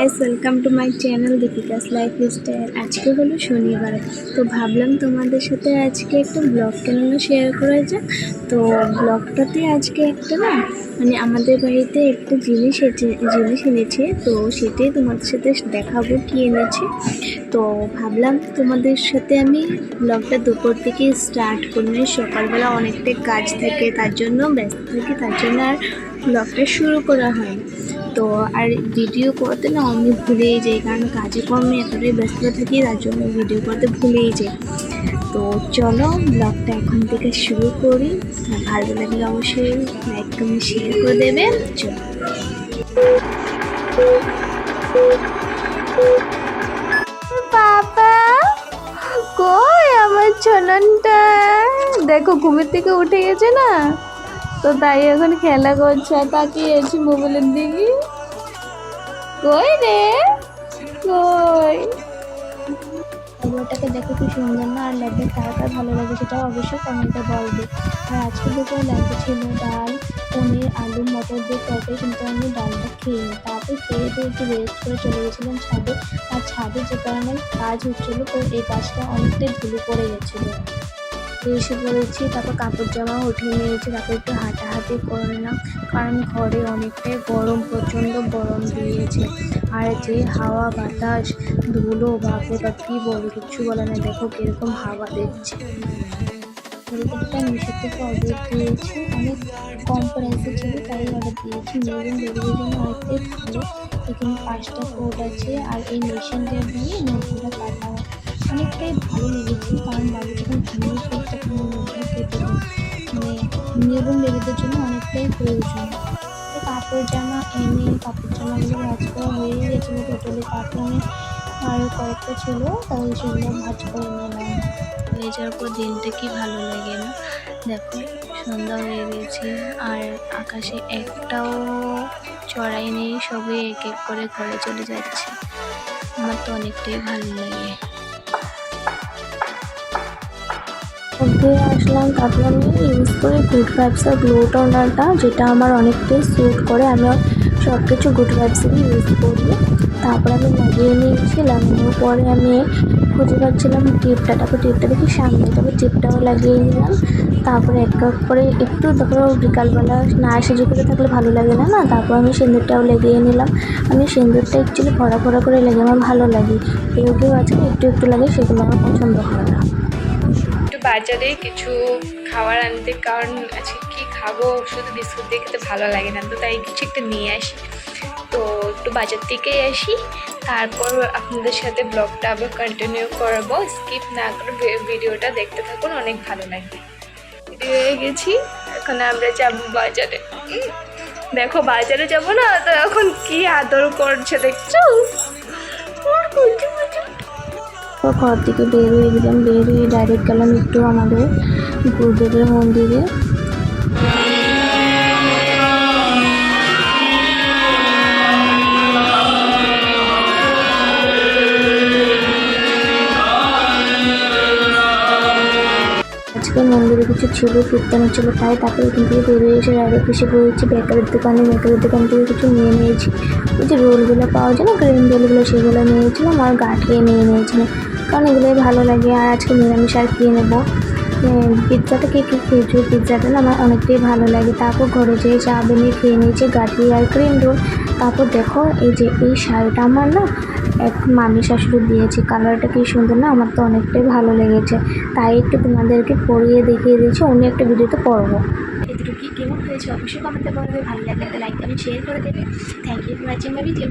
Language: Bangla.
Guys, welcome to my channel Deepika's lifestyle. আজকে হলো শনিবার, তো ভাবলাম তোমাদের সাথে আজকে একটা ব্লগ কেন শেয়ার করা যাক। তো ব্লগটাতে আজকে একটা মানে আমাদের বাড়িতে একটা জিনিস এনেছে, তো সেটাই তোমাদের সাথে দেখাবো কি এনেছে। তো ভাবলাম তোমাদের সাথে আমি ব্লগটা দুপুর থেকে স্টার্ট করি। সকালবেলা অনেকটাই কাজ থাকে, তার জন্য ব্যস্ত থাকি, তার জন্য আর ব্লগটা শুরু করা হয়। তো আর ভিডিও করতে আমি ভুলেই যাই, কারণ কাজে কর্মে এতটাই ব্যস্ত থাকি, তার জন্য ভিডিও করতে ভুলেই যাই। তো চলো ব্লগটা এখন থেকে শুরু করি। ভালো লাগলে অবশ্যই লাইক কমেন্ট শেয়ার করে দেবে। চলো। বাবা কই আমার ছোননটা, দেখো ঘুমের থেকে উঠে গেছে না, তো তাই এখন খেলা করছে, তাকিয়ে আছি মোবাইলের দিকে। কই রে কই, ওটাকে দেখো কি সুন্দর না, আর লাগবে কার কার ভালো লাগে সেটা অবশ্যই কমেন্টে বলবে। আর আজকে দুপুরে লাগবে ছিল ডাল, পনির, আলু, মটর দিয়ে তরকারি, কিন্তু আমি ডালটা খেয়ে নিই। তারপর খেয়ে দিয়ে একটু রেস্ট করে চলে গেছিলাম ছাদে। আর ছাদে যে কারণে কাজ হচ্ছিলো, তো এই গাছটা অনেকটাই ধুলো পড়ে গেছিলো। এসে পড়েছি, তারপর কাপড় জামা উঠিয়ে নিয়েছি, তারপর একটু হাঁটাহাঁটি করে নিলাম, কারণ ঘরে অনেকটাই গরম, প্রচণ্ড গরম দিয়েছে। আর যে হাওয়া বাতাস ধুলো, বাপরে বাপ কী বলি, কিচ্ছু বলে না। দেখো কীরকম হাওয়া দিচ্ছে। হেলিকপ্টারটা মিশো থেকে অর্ডার দিয়েছি, অনেক কম প্রাইসে ছিল তাই অর্ডার দিয়েছি। মেরুন বেবিদের জন্য অনেকটাই ভালো। এখানে 5টা কোড আছে, আর এই মেশিনটা দিয়ে নতুনটা কাটা হয়। অনেকটাই ভালো লেগেছে, কারণ বাবু যখন ঘুমিয়ে পড়ে তখন নতুন কেটে দিই, মানে মেরুন বেবিদের জন্য অনেকটাই প্রয়োজন। তো কাপড় জামা এনে কাপড় জামাগুলো ভাঁজ করা হয়ে গেছিলো টোটালি কার্টুনে, আর কয়েকটা ছিল, তাই সেগুলো ভাঁজ করে নিলাম। হয়ে যাওয়ার পর দিনটা কি ভালো লাগে না। দেখো সন্ধ্যা হয়ে গেছে, আর আকাশে একটাও চড়াই নেই, সবই এক এক করে ঘরে চলে যাচ্ছে। আমার তো অনেকটাই ভালো লাগে। মধ্যে আসলাম, তারপর আমি ইউজ করি গুড ভাইবসের গ্লো টোনারটা, যেটা আমার অনেকটাই স্যুট করে। আমি সব কিছু গুড ভাইবসেরই ইউজ করি। তারপর আমি লাগিয়ে নিয়েছি, লাগানোর পরে আমি খুঁজে পাচ্ছিলাম টিপটা, তারপর টিপটা দেখি সামনে, তারপর টিপটাও লাগিয়ে নিলাম। তারপরে এক এক করে একটু, তারপর বিকালবেলা না সেজে করে থাকলে ভালো লাগে না, তারপর আমি সিঁদুরটাও লাগিয়ে নিলাম। আমি সিঁদুরটা অ্যাকচুয়ালি ভরা ভরা করে লাগে, আমার ভালো লাগে। কেউ আছে একটু একটু লাগে, সেগুলো আমার পছন্দ হয় না। একটু বাজারে কিছু খাবার আনতে, কারণ আজকে কি খাবো, শুধু বিস্কুট দিয়ে খেতে ভালো লাগে না, তো তাই কিছু একটা নিয়ে আসি। তো একটু বাজার থেকেই আসি, তারপর আপনাদের সাথে ব্লগটা আবার কন্টিনিউ করবো। স্কিপ না করে ভিডিওটা দেখতে থাকুন, অনেক ভালো লাগবে। রেডি হয়ে গেছি, এখন আমরা যাবো বাজারে। দেখো বাজারে যাব না, তো এখন কি আদর করছে দেখছো। ঘর থেকে বের হয়ে গেলাম, বের হয়ে ডাইরেক্ট গেলাম একটু আমাদের গুরুদেবের মন্দিরে। আজকে মন্দিরে কিছু ছিল, কীর্তন ছিল, তাই তারপরে এখান থেকে বেরিয়ে এসে ডাইরেক্ট এসে পড়েছি বেকারির দোকানে। বেকারির দোকান থেকে কিছু নিয়ে নিয়েছি, ওই যে রোলগুলো পাওয়া যায় না, ক্রিম রোলগুলো, সেগুলো নিয়েছিলাম, আর গাঠিয়ে নিয়েছিলাম, কারণ এগুলোই ভালো লাগে। আর আজকে নিরামিষ আর খেয়ে নেবো। পিৎজাটা কে খেয়েছো, পিৎজাটা না আমার অনেকটাই ভালো লাগে। তারপর ঘরে যেয়ে চা বানিয়ে খেয়ে নিয়েছি গাঠি আর ক্রিম রোল। তারপর দেখো এই যে এই শাড়িটা আমার না এক মামি শাশুড়ি দিয়েছে, কালারটা কি সুন্দর না, আমার তো অনেকটাই ভালো লেগেছে, তাই একটু তোমাদেরকে পরিয়ে দেখিয়ে দিয়েছি, অন্য একটা ভিডিওতে পরবো। এটুকু কি কেমন হয়েছে অবশ্যই কমেন্টে বলবে, ভালো লাগলে লাইক কমেন্ট শেয়ার করে দেবে। Thank you for watching my video.